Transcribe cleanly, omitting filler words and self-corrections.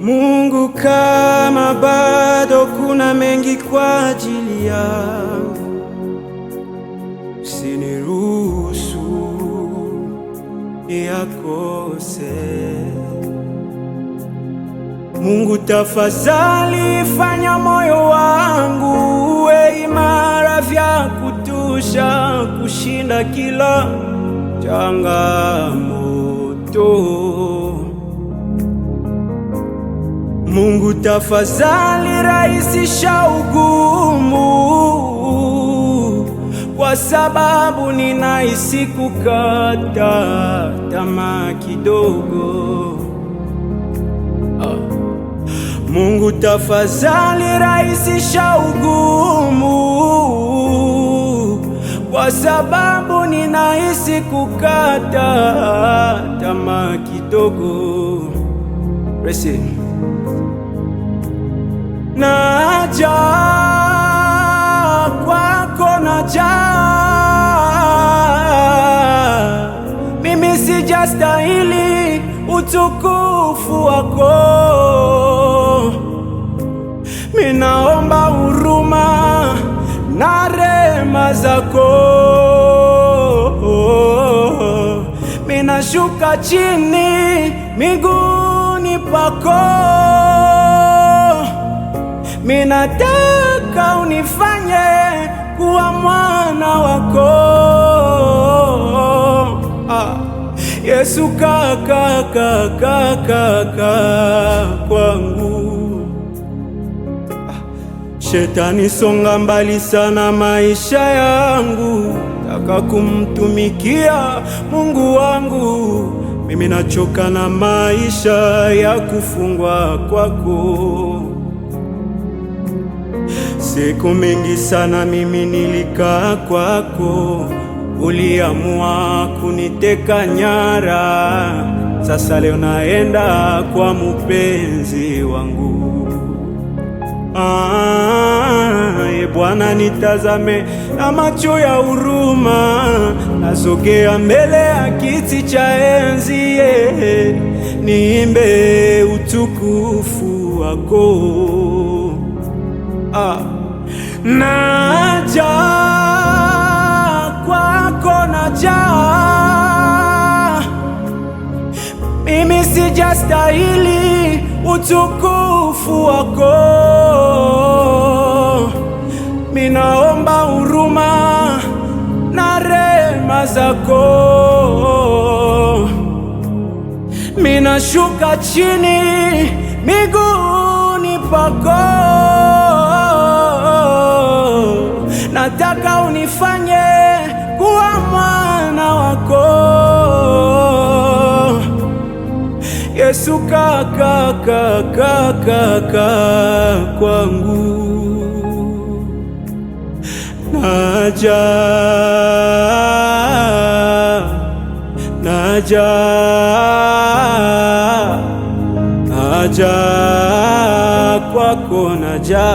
Mungu, kama bado kuna mengi kwa ajili yangu, usiniruhusu yakose. Mungu, tafadhali fanya moyo wangu uwe imara vya kutosha kushinda kila changamoto. Mungu, tafadhali rahisisha ugumu, kwa sababu ninahisi kukata tamaa kidogo. Mungu, tafadhali rahisisha ugumu, kwa sababu ninahisi kukata tamaa kidogo. Resi. Naja kwako, naja. Mimi sijastahili utukufu wako. Minaomba huruma na rehema zako. Minashuka chini miguuni pako. Minataka unifanye kuwa mwana wako. Yesu, kaka kwangu. Shetani, songa mbali sana maisha yangu, taka kumtumikia Mungu wangu. Mimi nachoka na maisha ya kufungwa kwako. Siku mingi sana mimi nilikaa kwako, uliamua kuniteka nyara. Sasa leo naenda kwa mpenzi wangu. Bwana, nitazame na macho ya huruma. Nasogea mbele ya kiti cha enzi, niimbe utukufu wako. Naja kwako, naja. Mimi sijastahili utukufu wako. Minaomba huruma na rehema zako. Minashuka chini miguuni pako. Nataka unifanye kuwa mwana wako. Yesu, kaka kwangu. Naja kwako, naja